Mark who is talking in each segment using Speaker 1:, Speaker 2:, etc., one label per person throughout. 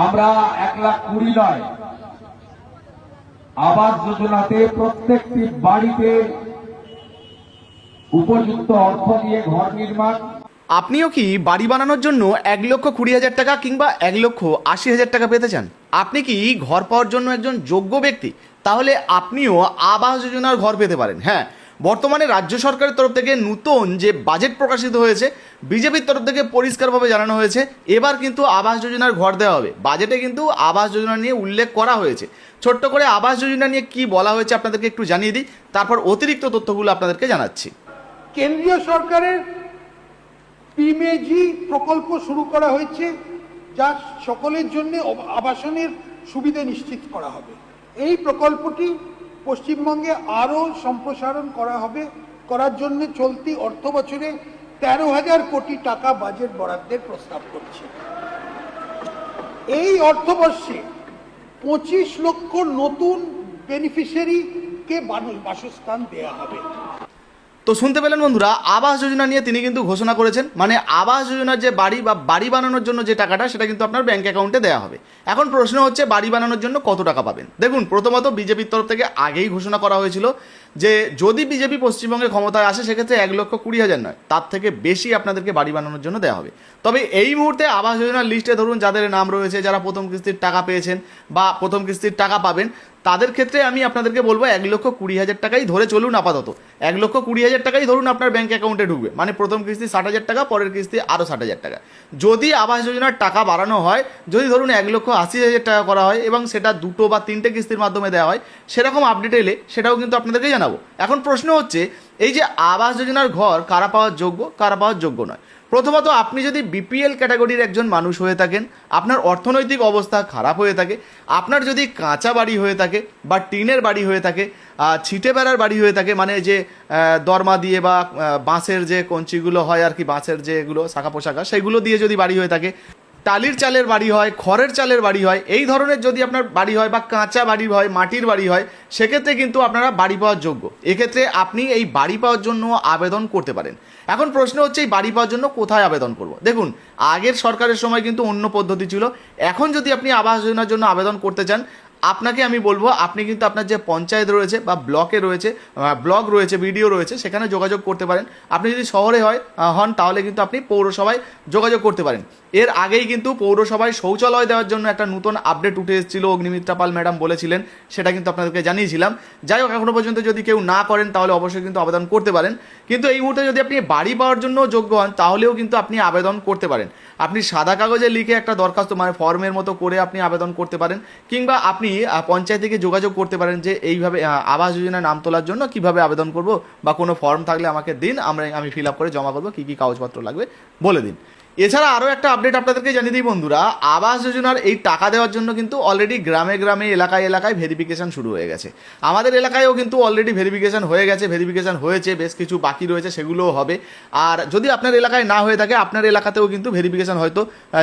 Speaker 1: আমরা 1,20,000 নয়, আবাস যোজনাতে প্রত্যেকটি বাড়িতে উপযুক্ত অর্থ দিয়ে ঘর নির্মাণ।
Speaker 2: আপনিও কি বাড়ি বানানোর জন্য 1,20,000 টাকা কিংবা 1,80,000 টাকা পেতে চান? আপনি কি ঘর পাওয়ার জন্য একজন যোগ্য ব্যক্তি? তাহলে আপনিও আবাস যোজনার ঘর পেতে পারেন। হ্যাঁ, বর্তমানে রাজ্য সরকারের তরফ থেকে নতুন যে বাজেট প্রকাশিত হয়েছে, বিজেপির তরফ থেকে পরিষ্কারভাবে জানানো হয়েছে এবার কিন্তু আবাস যোজনার ঘর দেওয়া হবে। বাজেটে কিন্তু আবাস যোজনা নিয়ে উল্লেখ করা হয়েছে। ছোট্ট করে আবাস যোজনা নিয়ে কি বলা হয়েছে আপনাদেরকে একটু জানিয়ে দিই, তারপর অতিরিক্ত তথ্যগুলো আপনাদেরকে জানাচ্ছি।
Speaker 3: কেন্দ্রীয় সরকারের পিএমএজি প্রকল্প শুরু করা হয়েছে, যা সকলের জন্য আবাসনের সুবিধা নিশ্চিত করা হবে। এই প্রকল্পটি পশ্চিমবঙ্গে আরও সম্প্রসারণ করা হবে। করার জন্য চলতি অর্থ বছরে 13,000 কোটি টাকা বাজেট বরাদ্দের প্রস্তাব করছে। এই অর্থবর্ষে 25 লক্ষ নতুন বেনিফিশিয়ারিকে বাসস্থান দেওয়া হবে।
Speaker 2: তো শুনতে পেলেন বন্ধুরা, আবাস যোজনা নিয়ে তিনি কিন্তু ঘোষণা করেছেন, মানে আবাস যোজনার যে বাড়ি বা বাড়ি বানানোর জন্য যে টাকাটা সেটা কিন্তু আপনার ব্যাঙ্ক অ্যাকাউন্টে দেওয়া হবে। এখন প্রশ্ন হচ্ছে বাড়ি বানানোর জন্য কত টাকা পাবেন। দেখুন, প্রথমত বিজেপির তরফ থেকে আগেই ঘোষণা করা হয়েছিল যে যদি বিজেপি পশ্চিমবঙ্গে ক্ষমতায় আসে সেক্ষেত্রে 1,20,000 নয়, তার থেকে বেশি আপনাদেরকে বাড়ি বানানোর জন্য দেওয়া হবে। তবে এই মুহূর্তে আবাস যোজনার লিস্টে ধরুন যাদের নাম রয়েছে, যারা প্রথম কিস্তির টাকা পেয়েছেন বা প্রথম কিস্তির টাকা পাবেন, তাদের ক্ষেত্রে আমি আপনাদেরকে বলবো 1,20,000 টাকাই ধরে চলুন আপাতত। 1,20,000 টাকাই ধরুন আপনার ব্যাঙ্ক অ্যাকাউন্টে ঢুকবে, মানে প্রথম কিস্তি 60,000 টাকা, পরের কিস্তি আরও 60,000 টাকা। যদি আবাস যোজনার টাকা বাড়ানো হয়, যদি ধরুন 1,80,000 টাকা করা হয় এবং সেটা 2 বা 3টে কিস্তির মাধ্যমে দেওয়া হয়, সেরকম আপডেট এলে সেটাও কিন্তু আপনাদেরকে জানাবো। এখন প্রশ্ন হচ্ছে এই যে আবাস যোজনার ঘর কারা পাওয়ার যোগ্য, কারা পাওয়ার যোগ্য নয়। প্রথমত, আপনি যদি বিপিএল ক্যাটাগরির একজন মানুষ হয়ে থাকেন, আপনার অর্থনৈতিক অবস্থা খারাপ হয়ে থাকে, আপনার যদি কাঁচা বাড়ি হয়ে থাকে বা টিনের বাড়ি হয়ে থাকে, ছিটে বেড়ার বাড়ি হয়ে থাকে, মানে যে দরমা দিয়ে বা বাঁশের যে কঞ্চিগুলো হয় আর কি, বাঁশের যেগুলো শাখা পোশাকা সেগুলো দিয়ে যদি বাড়ি হয়ে থাকে, টালির চালের বাড়ি হয়, খড়ের চালের বাড়ি হয়, এই ধরনের যদি আপনার বাড়ি হয় বা কাঁচা বাড়ি হয়, মাটির বাড়ি হয়, সেক্ষেত্রে কিন্তু আপনারা বাড়ি পাওয়ার যোগ্য। এক্ষেত্রে আপনি এই বাড়ি পাওয়ার জন্য আবেদন করতে পারেন। এখন প্রশ্ন হচ্ছে এই বাড়ি পাওয়ার জন্য কোথায় আবেদন করব। দেখুন, আগের সরকারের সময় কিন্তু অন্য পদ্ধতি ছিল। এখন যদি আপনি আবাস যোজনার জন্য আবেদন করতে চান, আপনাকে আমি বলবো আপনি কিন্তু আপনার যে পঞ্চায়েত রয়েছে বা ব্লকে রয়েছে, ব্লক রয়েছে, বিডিও রয়েছে, সেখানে যোগাযোগ করতে পারেন। আপনি যদি শহরে হন তাহলে কিন্তু আপনি পৌরসভায় যোগাযোগ করতে পারেন। এর আগেই কিন্তু পৌরসভায় শৌচালয় দেওয়ার জন্য একটা নতুন আপডেট উঠে এসেছিল, অগ্নিমিত্রা পাল ম্যাডাম বলেছিলেন, সেটা কিন্তু আপনাদেরকে জানিয়েছিলাম। যাই হোক, এখনও পর্যন্ত যদি কেউ না করেন তাহলে অবশ্যই কিন্তু আবেদন করতে পারেন। কিন্তু এই মুহূর্তে যদি আপনি বাড়ি পাওয়ার জন্য যোগ্য হন তাহলেও কিন্তু আপনি আবেদন করতে পারেন। আপনি সাদা কাগজে লিখে একটা দরখাস্ত, মানে ফর্মের মতো করে আপনি আবেদন করতে পারেন, কিংবা আপনি পঞ্চায়েত থেকে যোগাযোগ করতে পারেন যে এইভাবে আবাস যোজনায় নাম তোলার জন্য কিভাবে আবেদন করব, বা কোনো ফর্ম থাকলে আমাকে দিন, আমি ফিল আপ করে জমা করবো, কী কী কাগজপত্র লাগবে বলে দিন। এছাড়া আরও একটা আপডেট আপনাদেরকে জানিয়ে দিই বন্ধুরা, আবাস যোজনার এই টাকা দেওয়ার জন্য কিন্তু অলরেডি গ্রামে গ্রামে, এলাকায় এলাকায় ভেরিফিকেশান শুরু হয়ে গেছে। আমাদের এলাকায়ও কিন্তু অলরেডি ভেরিফিকেশান হয়ে গেছে, ভেরিফিকেশান হয়েছে, বেশ কিছু বাকি রয়েছে, সেগুলোও হবে। আর যদি আপনার এলাকায় না হয়ে থাকে, আপনার এলাকাতেও কিন্তু ভেরিফিকেশান হয়তো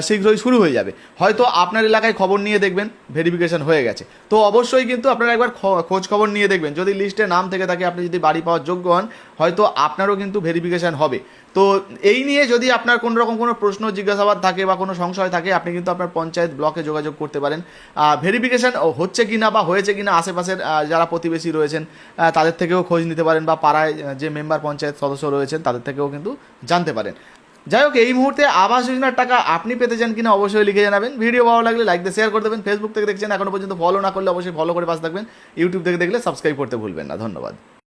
Speaker 2: শীঘ্রই শুরু হয়ে যাবে। হয়তো আপনার এলাকায় খবর নিয়ে দেখবেন ভেরিফিকেশান হয়ে গেছে, তো অবশ্যই কিন্তু আপনারা একবার খোঁজ খবর নিয়ে দেখবেন। যদি লিস্টে নাম থেকে থাকে, আপনি যদি বাড়ি পাওয়ার যোগ্য হন, হয়তো আপনারও কিন্তু ভেরিফিকেশান হবে। তো এই নিয়ে যদি আপনার কোনো রকম কোনো প্রশ্ন জিজ্ঞাসাবাদ থাকে বা কোনো সংশয় থাকে, আপনি কিন্তু আপনার পঞ্চায়েত ব্লকে যোগাযোগ করতে পারেন। ভেরিফিকেশান হচ্ছে কি না বা হয়েছে কি না আশেপাশের যারা প্রতিবেশী রয়েছেন তাদের থেকেও খোঁজ নিতে পারেন, বা পাড়ায় যে মেম্বার পঞ্চায়েত সদস্য রয়েছেন তাদের থেকেও কিন্তু জানতে পারেন। যাই হোক, এই মুহূর্তে আবাস যোজনার টাকা আপনি পেতে চান কিনা অবশ্যই লিখে জানাবেন। ভিডিও ভালো লাগলে লাইক দিয়ে শেয়ার করে দেবেন। ফেসবুক থেকে দেখছেন, এখনো পর্যন্ত ফলো না করলে অবশ্যই ফলো করে পাশে থাকবেন। ইউটিউব থেকে দেখলে সাবস্ক্রাইব করতে ভুলবেন না। ধন্যবাদ।